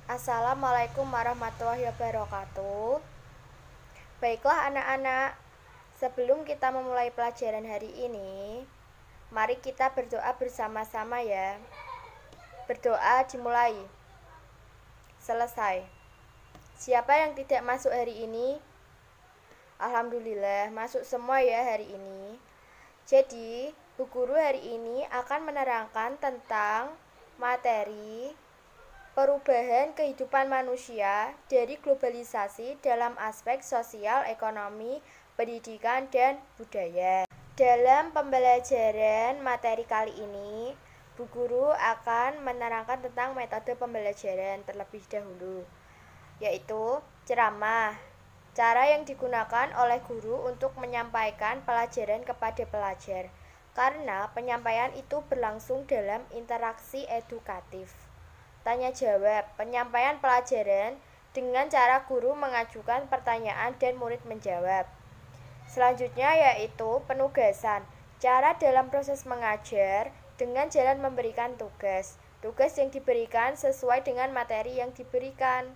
Assalamualaikum warahmatullahi wabarakatuh. Baiklah anak-anak, sebelum kita memulai pelajaran hari ini, mari kita berdoa bersama-sama ya. Berdoa dimulai. Selesai. Siapa yang tidak masuk hari ini? Alhamdulillah, masuk semua ya hari ini. Jadi, Bu Guru hari ini akan menerangkan tentang materi perubahan kehidupan manusia dari globalisasi dalam aspek sosial, ekonomi, pendidikan, dan budaya. Dalam pembelajaran materi kali ini, Bu Guru akan menerangkan tentang metode pembelajaran terlebih dahulu, yaitu ceramah. Cara yang digunakan oleh guru untuk menyampaikan pelajaran kepada pelajar, karena penyampaian itu berlangsung dalam interaksi edukatif. Tanya jawab, penyampaian pelajaran dengan cara guru mengajukan pertanyaan dan murid menjawab. Selanjutnya yaitu penugasan, cara dalam proses mengajar dengan jalan memberikan tugas. Tugas yang diberikan sesuai dengan materi yang diberikan.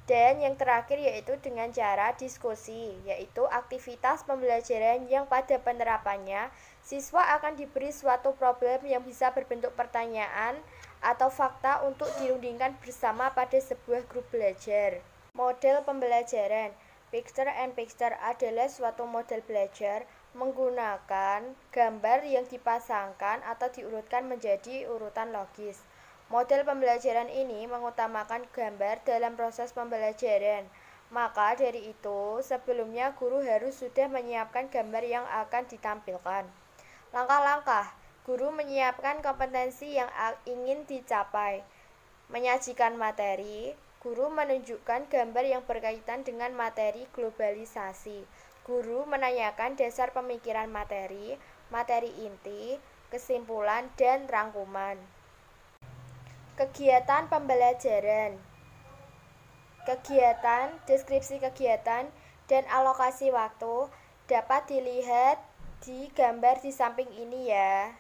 Dan yang terakhir yaitu dengan cara diskusi, yaitu aktivitas pembelajaran yang pada penerapannya siswa akan diberi suatu problem yang bisa berbentuk pertanyaan atau fakta untuk dirundingkan bersama pada sebuah grup belajar. Model pembelajaran Picture and Picture adalah suatu model belajar menggunakan gambar yang dipasangkan atau diurutkan menjadi urutan logis. Model pembelajaran ini mengutamakan gambar dalam proses pembelajaran. Maka dari itu, sebelumnya guru harus sudah menyiapkan gambar yang akan ditampilkan. Langkah-langkah guru menyiapkan kompetensi yang ingin dicapai. Menyajikan materi, guru menunjukkan gambar yang berkaitan dengan materi globalisasi. Guru menanyakan dasar pemikiran materi, materi inti, kesimpulan, dan rangkuman. Kegiatan pembelajaran. Kegiatan, deskripsi kegiatan, dan alokasi waktu dapat dilihat di gambar di samping ini ya.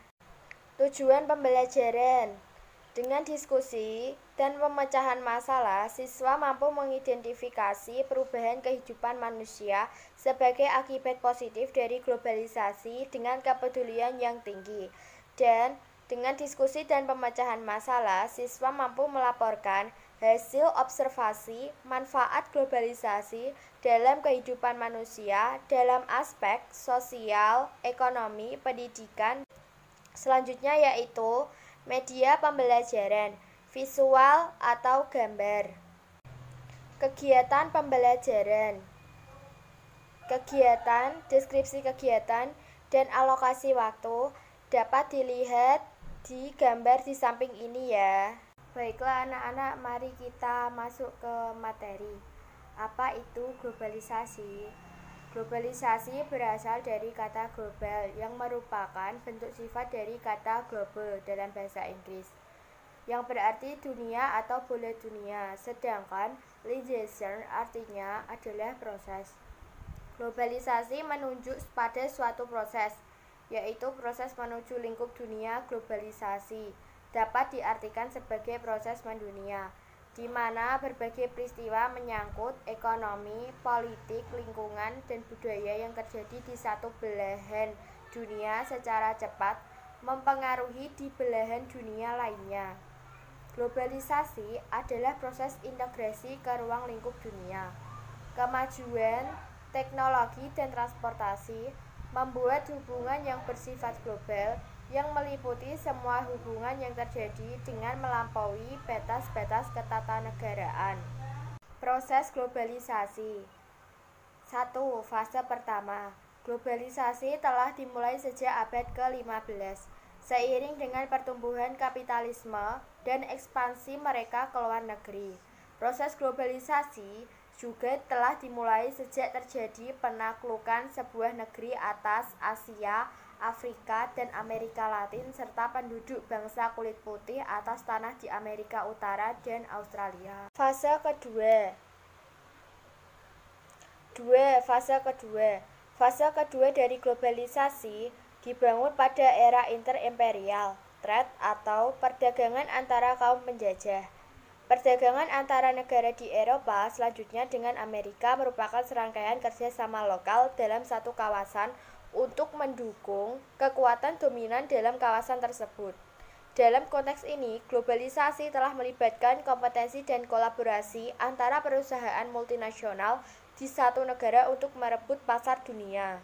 Tujuan pembelajaran. Dengan diskusi dan pemecahan masalah, siswa mampu mengidentifikasi perubahan kehidupan manusia sebagai akibat positif dari globalisasi dengan kepedulian yang tinggi. Dan dengan diskusi dan pemecahan masalah, siswa mampu melaporkan hasil observasi manfaat globalisasi dalam kehidupan manusia dalam aspek sosial, ekonomi, pendidikan. Selanjutnya yaitu media pembelajaran, visual atau gambar. Kegiatan pembelajaran. Kegiatan, deskripsi kegiatan, dan alokasi waktu dapat dilihat di gambar di samping ini ya. Baiklah anak-anak, mari kita masuk ke materi. Apa itu globalisasi? Globalisasi berasal dari kata global yang merupakan bentuk sifat dari kata global dalam bahasa Inggris, yang berarti dunia atau bola dunia, sedangkan globalization artinya adalah proses. Globalisasi menunjuk pada suatu proses, yaitu proses menuju lingkup dunia. Globalisasi dapat diartikan sebagai proses mendunia, di mana berbagai peristiwa menyangkut ekonomi, politik, lingkungan, dan budaya yang terjadi di satu belahan dunia secara cepat mempengaruhi di belahan dunia lainnya. Globalisasi adalah proses integrasi ke ruang lingkup dunia. Kemajuan teknologi dan transportasi membuat hubungan yang bersifat global yang meliputi semua hubungan yang terjadi dengan melampaui batas-batas ketatanegaraan. Proses globalisasi. 1. Fase pertama. Globalisasi telah dimulai sejak abad ke-15, seiring dengan pertumbuhan kapitalisme dan ekspansi mereka ke luar negeri. Proses globalisasi juga telah dimulai sejak terjadi penaklukan sebuah negeri atas Asia, Afrika, dan Amerika Latin serta penduduk bangsa kulit putih atas tanah di Amerika Utara dan Australia. Fase kedua. Fase kedua dari globalisasi dibangun pada era interimperial, trade atau perdagangan antara kaum penjajah. Perdagangan antara negara di Eropa, selanjutnya dengan Amerika, merupakan serangkaian kerjasama lokal dalam satu kawasan untuk mendukung kekuatan dominan dalam kawasan tersebut. Dalam konteks ini, globalisasi telah melibatkan kompetensi dan kolaborasi antara perusahaan multinasional di satu negara untuk merebut pasar dunia.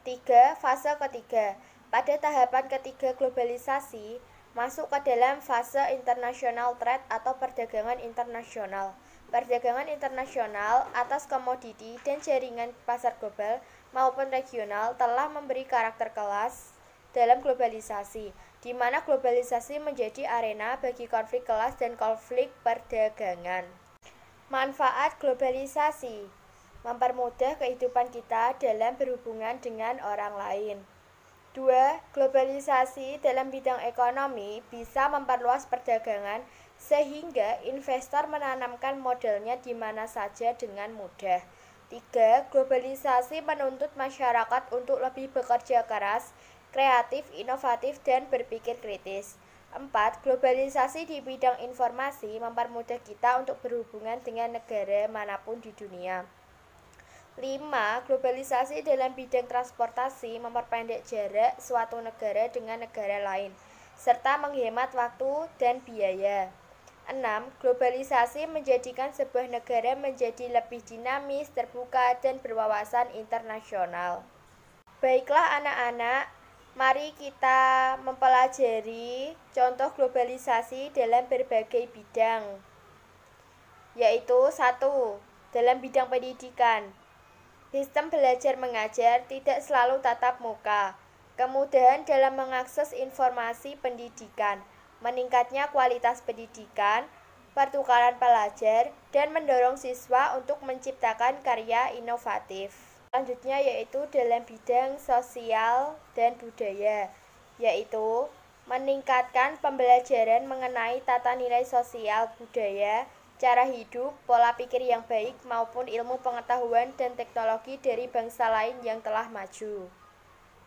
3. Fase ketiga. Pada tahapan ketiga globalisasi, masuk ke dalam fase international trade atau perdagangan internasional. Perdagangan internasional atas komoditi dan jaringan pasar global maupun regional telah memberi karakter kelas dalam globalisasi, di mana globalisasi menjadi arena bagi konflik kelas dan konflik perdagangan. Manfaat globalisasi: mempermudah kehidupan kita dalam berhubungan dengan orang lain. 2. Globalisasi dalam bidang ekonomi bisa memperluas perdagangan sehingga investor menanamkan modalnya di mana saja dengan mudah. 3. Globalisasi menuntut masyarakat untuk lebih bekerja keras, kreatif, inovatif, dan berpikir kritis. 4. Globalisasi di bidang informasi mempermudah kita untuk berhubungan dengan negara manapun di dunia. 5. Globalisasi dalam bidang transportasi memperpendek jarak suatu negara dengan negara lain, serta menghemat waktu dan biaya. 6. Globalisasi menjadikan sebuah negara menjadi lebih dinamis, terbuka, dan berwawasan internasional. Baiklah anak-anak, mari kita mempelajari contoh globalisasi dalam berbagai bidang, yaitu 1. Dalam bidang pendidikan. Sistem belajar mengajar tidak selalu tatap muka. Kemudahan dalam mengakses informasi pendidikan, meningkatnya kualitas pendidikan, pertukaran pelajar, dan mendorong siswa untuk menciptakan karya inovatif. Selanjutnya yaitu dalam bidang sosial dan budaya, yaitu meningkatkan pembelajaran mengenai tata nilai sosial budaya, cara hidup, pola pikir yang baik, maupun ilmu pengetahuan dan teknologi dari bangsa lain yang telah maju.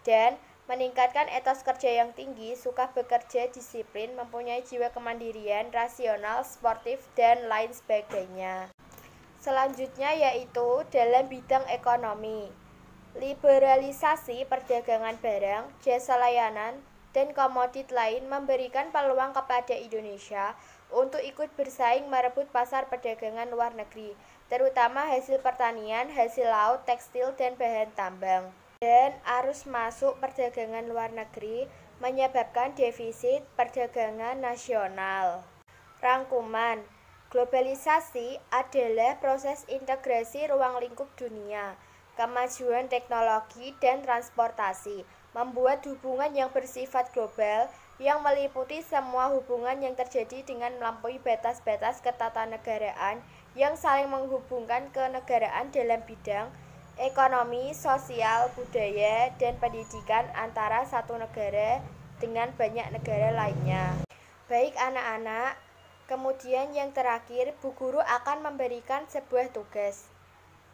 Dan meningkatkan etos kerja yang tinggi, suka bekerja, disiplin, mempunyai jiwa kemandirian, rasional, sportif, dan lain sebagainya. Selanjutnya yaitu dalam bidang ekonomi. Liberalisasi perdagangan barang, jasa layanan, dan komodit lain memberikan peluang kepada Indonesia untuk ikut bersaing merebut pasar perdagangan luar negeri, terutama hasil pertanian, hasil laut, tekstil, dan bahan tambang. Dan arus masuk perdagangan luar negeri menyebabkan defisit perdagangan nasional. Rangkuman: globalisasi adalah proses integrasi ruang lingkup dunia, kemajuan teknologi dan transportasi, membuat hubungan yang bersifat global yang meliputi semua hubungan yang terjadi dengan melampaui batas-batas ketatanegaraan yang saling menghubungkan kenegaraan dalam bidang ekonomi, sosial, budaya, dan pendidikan antara satu negara dengan banyak negara lainnya. Baik anak-anak, kemudian yang terakhir, Bu Guru akan memberikan sebuah tugas.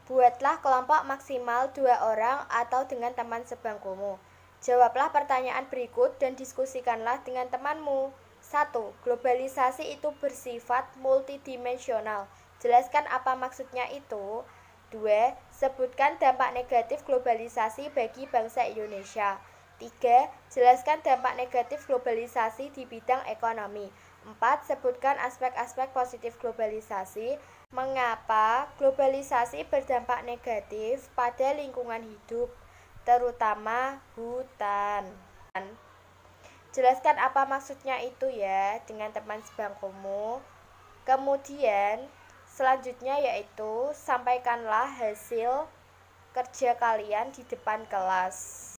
Buatlah kelompok maksimal 2 orang atau dengan teman sebangkumu. Jawablah pertanyaan berikut dan diskusikanlah dengan temanmu. 1. Globalisasi itu bersifat multidimensional. Jelaskan apa maksudnya itu. 2. Sebutkan dampak negatif globalisasi bagi bangsa Indonesia. 3. Jelaskan dampak negatif globalisasi di bidang ekonomi. 4. Sebutkan aspek-aspek positif globalisasi. Mengapa globalisasi berdampak negatif pada lingkungan hidup, terutama hutan. Jelaskan apa maksudnya itu ya dengan teman sebangkumu. Kemudian selanjutnya yaitu sampaikanlah hasil kerja kalian di depan kelas.